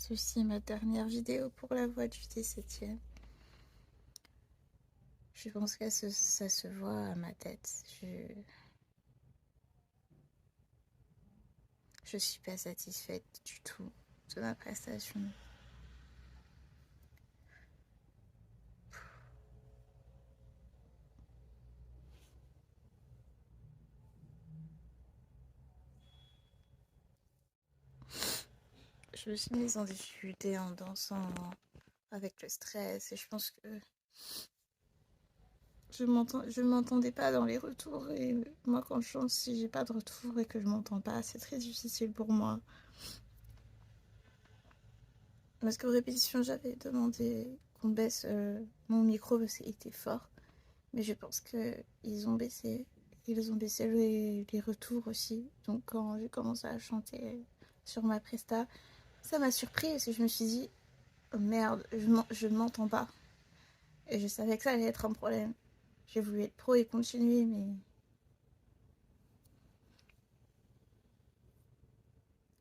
Ceci est ma dernière vidéo pour la voix du 17e. Je pense que ça se voit à ma tête. Je suis pas satisfaite du tout de ma prestation. Je me suis mise en difficulté en dansant avec le stress et je pense que je m'entendais pas dans les retours et moi quand je chante, si j'ai pas de retour et que je m'entends pas, c'est très difficile pour moi. Parce qu'aux répétitions, j'avais demandé qu'on baisse mon micro parce qu'il était fort. Mais je pense qu'ils ont baissé. Ils ont baissé les retours aussi. Donc quand j'ai commencé à chanter sur ma presta, ça m'a surpris parce que je me suis dit, oh merde, je ne m'entends pas. Et je savais que ça allait être un problème. J'ai voulu être pro et continuer, mais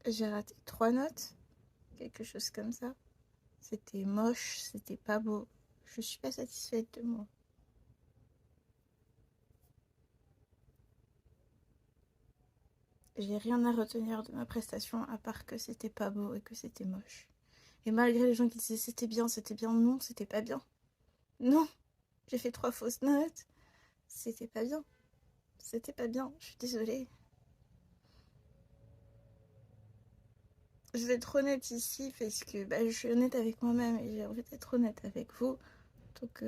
j'ai raté 3 notes, quelque chose comme ça. C'était moche, c'était pas beau. Je suis pas satisfaite de moi. J'ai rien à retenir de ma prestation à part que c'était pas beau et que c'était moche. Et malgré les gens qui disaient c'était bien, non, c'était pas bien. Non, j'ai fait 3 fausses notes. C'était pas bien. C'était pas bien, je suis désolée. Je vais être honnête ici parce que je suis honnête avec moi-même et j'ai envie d'être honnête avec vous. Donc,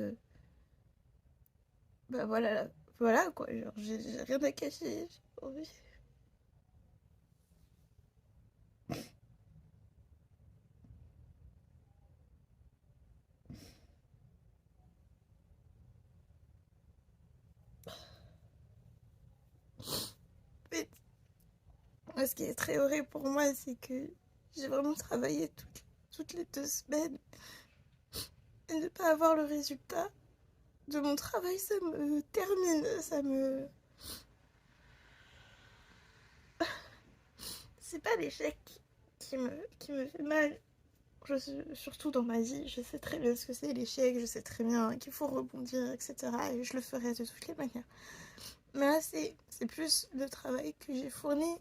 voilà, voilà quoi, genre, j'ai rien à cacher. J'ai envie. Mais ce qui est très horrible pour moi, c'est que j'ai vraiment travaillé toutes les 2 semaines et ne pas avoir le résultat de mon travail, ça me termine, ça me... C'est pas l'échec qui me fait mal. Surtout dans ma vie, je sais très bien ce que c'est l'échec, je sais très bien qu'il faut rebondir, etc. Et je le ferai de toutes les manières. Mais là, c'est plus le travail que j'ai fourni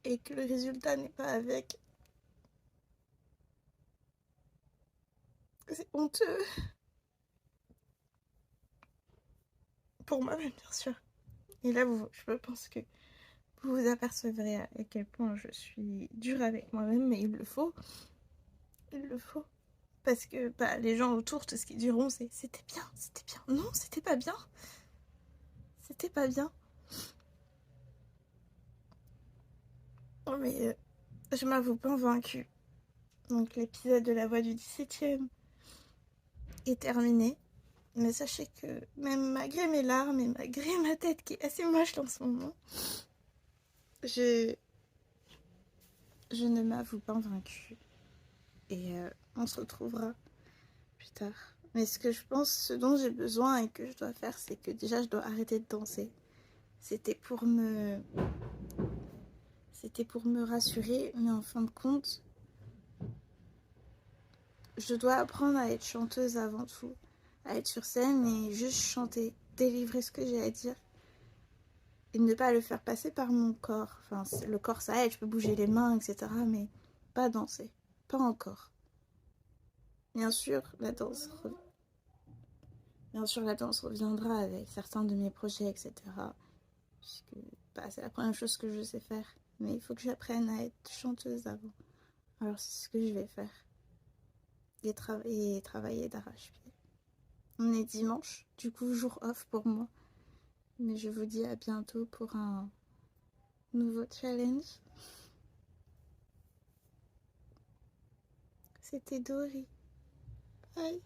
et que le résultat n'est pas avec. C'est honteux. Pour moi-même, bien sûr. Et là, je pense que vous vous apercevrez à quel point je suis dure avec moi-même, mais il le faut. Il le faut. Parce que les gens autour, tout ce qu'ils diront, c'est c'était bien, c'était bien. Non, c'était pas bien. C'était pas bien. Non, mais je m'avoue pas vaincue. Donc l'épisode de la voix du 17e est terminé. Mais sachez que même malgré mes larmes et malgré ma tête qui est assez moche en ce moment, je, je ne m'avoue pas vaincue. Et on se retrouvera plus tard. Mais ce que je pense, ce dont j'ai besoin et que je dois faire, c'est que déjà je dois arrêter de danser. C'était pour me... C'était pour me rassurer, mais en fin de compte, je dois apprendre à être chanteuse avant tout. À être sur scène et juste chanter, délivrer ce que j'ai à dire. Et ne pas le faire passer par mon corps. Enfin, le corps ça aide, je peux bouger les mains, etc. Mais pas danser. Pas encore. Bien sûr, bien sûr, la danse reviendra avec certains de mes projets, etc. Puisque c'est la première chose que je sais faire. Mais il faut que j'apprenne à être chanteuse avant. Alors c'est ce que je vais faire. Et travailler d'arrache-pied. On est dimanche, du coup jour off pour moi. Mais je vous dis à bientôt pour un nouveau challenge. C'était Dory. Bye.